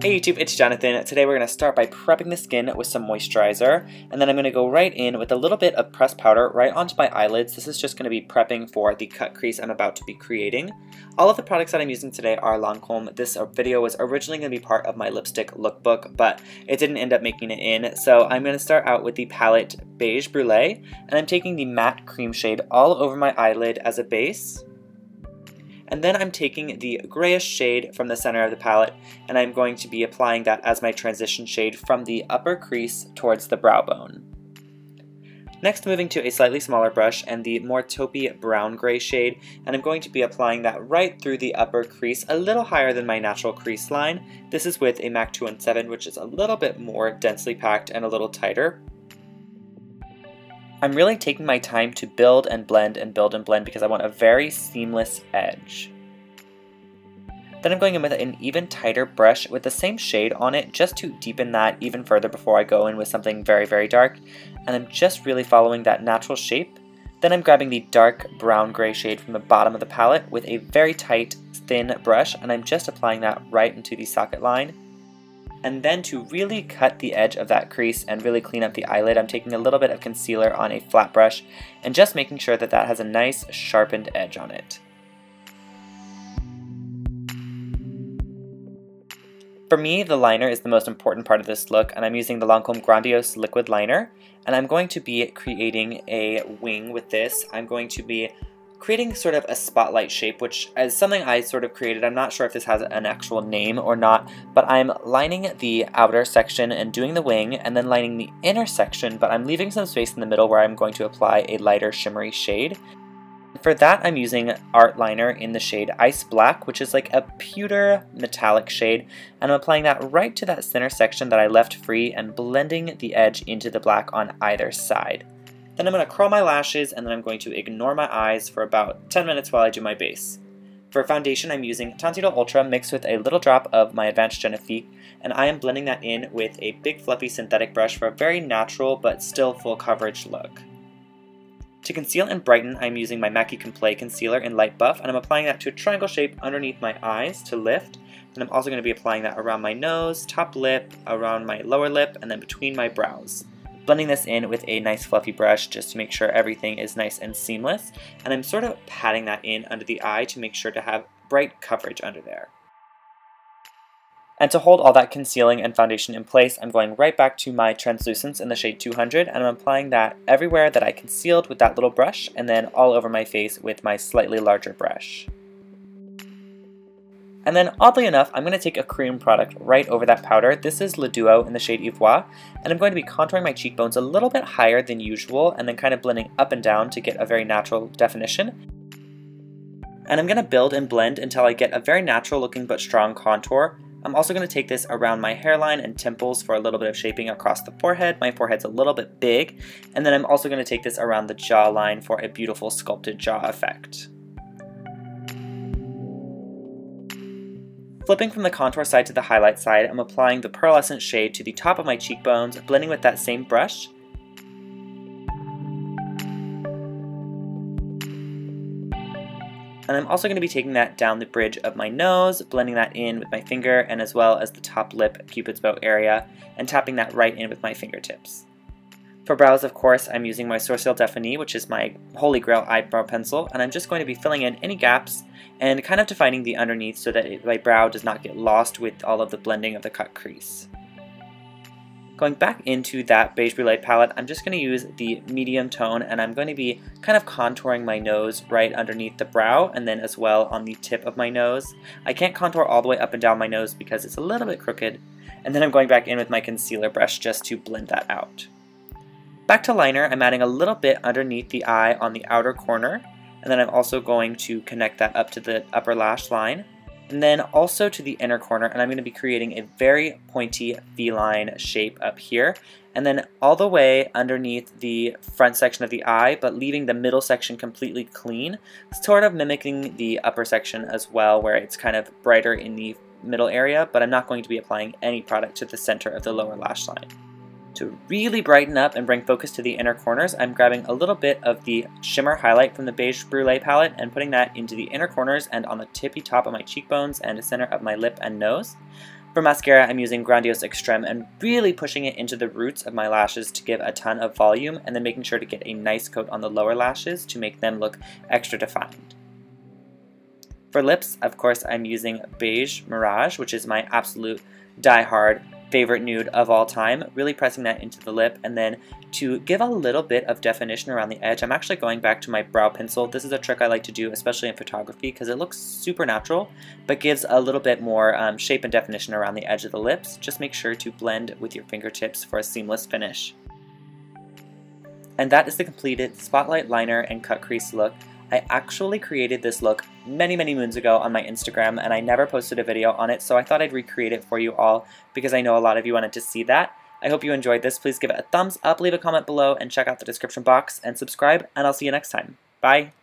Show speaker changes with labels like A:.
A: Hey YouTube, it's Jonathan. Today we're going to start by prepping the skin with some moisturizer, and then I'm going to go right in with a little bit of pressed powder right onto my eyelids. This is just going to be prepping for the cut crease I'm about to be creating. All of the products that I'm using today are Lancome. This video was originally going to be part of my lipstick lookbook, but it didn't end up making it in, so I'm going to start out with the palette Beige Brulee, and I'm taking the matte cream shade all over my eyelid as a base. And then I'm taking the grayish shade from the center of the palette, and I'm going to be applying that as my transition shade from the upper crease towards the brow bone. Next, moving to a slightly smaller brush and the more taupey brown gray shade, and I'm going to be applying that right through the upper crease, a little higher than my natural crease line. This is with a MAC 217, which is a little bit more densely packed and a little tighter. I'm really taking my time to build and blend and build and blend because I want a very seamless edge. Then I'm going in with an even tighter brush with the same shade on it just to deepen that even further before I go in with something very, very dark. And I'm just really following that natural shape. Then I'm grabbing the dark brown gray shade from the bottom of the palette with a very tight, thin brush, and I'm just applying that right into the socket line. And then to really cut the edge of that crease and really clean up the eyelid, I'm taking a little bit of concealer on a flat brush and just making sure that that has a nice sharpened edge on it. For me, the liner is the most important part of this look, and I'm using the Lancome Grandiose Liquid Liner, and I'm going to be creating a wing with this. I'm going to be creating sort of a spotlight shape, which is something I sort of created. I'm not sure if this has an actual name or not, but I'm lining the outer section and doing the wing, and then lining the inner section, but I'm leaving some space in the middle where I'm going to apply a lighter shimmery shade. For that, I'm using Art Liner in the shade Ice Black, which is like a pewter metallic shade, and I'm applying that right to that center section that I left free and blending the edge into the black on either side. Then I'm going to curl my lashes, and then I'm going to ignore my eyes for about 10 minutes while I do my base. For foundation, I'm using Tonsilo Ultra mixed with a little drop of my Advanced Genifique, and I am blending that in with a big fluffy synthetic brush for a very natural but still full coverage look. To conceal and brighten, I'm using my MAC Complete Concealer in Light Buff, and I'm applying that to a triangle shape underneath my eyes to lift. And I'm also going to be applying that around my nose, top lip, around my lower lip, and then between my brows. Blending this in with a nice fluffy brush just to make sure everything is nice and seamless, and I'm sort of patting that in under the eye to make sure to have bright coverage under there. And to hold all that concealing and foundation in place, I'm going right back to my Translucence in the shade 200, and I'm applying that everywhere that I concealed with that little brush, and then all over my face with my slightly larger brush. And then, oddly enough, I'm going to take a cream product right over that powder. This is Le Duo in the shade Ivoire, and I'm going to be contouring my cheekbones a little bit higher than usual, and then kind of blending up and down to get a very natural definition. And I'm going to build and blend until I get a very natural looking but strong contour. I'm also going to take this around my hairline and temples for a little bit of shaping across the forehead. My forehead's a little bit big, and then I'm also going to take this around the jawline for a beautiful sculpted jaw effect. Flipping from the contour side to the highlight side, I'm applying the pearlescent shade to the top of my cheekbones, blending with that same brush. And I'm also going to be taking that down the bridge of my nose, blending that in with my finger, and as well as the top lip Cupid's bow area, and tapping that right in with my fingertips. For brows, of course, I'm using my Sourcil Definit, which is my holy grail eyebrow pencil, and I'm just going to be filling in any gaps and kind of defining the underneath so that my brow does not get lost with all of the blending of the cut crease. Going back into that Beige Brulee palette, I'm just going to use the medium tone, and I'm going to be kind of contouring my nose right underneath the brow, and then as well on the tip of my nose. I can't contour all the way up and down my nose because it's a little bit crooked, and then I'm going back in with my concealer brush just to blend that out. Back to liner, I'm adding a little bit underneath the eye on the outer corner, and then I'm also going to connect that up to the upper lash line, and then also to the inner corner, and I'm going to be creating a very pointy feline shape up here, and then all the way underneath the front section of the eye, but leaving the middle section completely clean, sort of mimicking the upper section as well, where it's kind of brighter in the middle area, but I'm not going to be applying any product to the center of the lower lash line. To really brighten up and bring focus to the inner corners, I'm grabbing a little bit of the shimmer highlight from the Beige Brulee palette and putting that into the inner corners and on the tippy top of my cheekbones and the center of my lip and nose. For mascara, I'm using Grandiose Extreme and really pushing it into the roots of my lashes to give a ton of volume, and then making sure to get a nice coat on the lower lashes to make them look extra defined. For lips, of course, I'm using Beige Mirage, which is my absolute die-hard favorite nude of all time, really pressing that into the lip, and then to give a little bit of definition around the edge, I'm actually going back to my brow pencil. This is a trick I like to do, especially in photography, because it looks super natural, but gives a little bit more shape and definition around the edge of the lips. Just make sure to blend with your fingertips for a seamless finish. And that is the completed spotlight liner and cut crease look. I actually created this look many moons ago on my Instagram, and I never posted a video on it, so I thought I'd recreate it for you all because I know a lot of you wanted to see that. I hope you enjoyed this. Please give it a thumbs up, leave a comment below, and check out the description box, and subscribe, and I'll see you next time. Bye!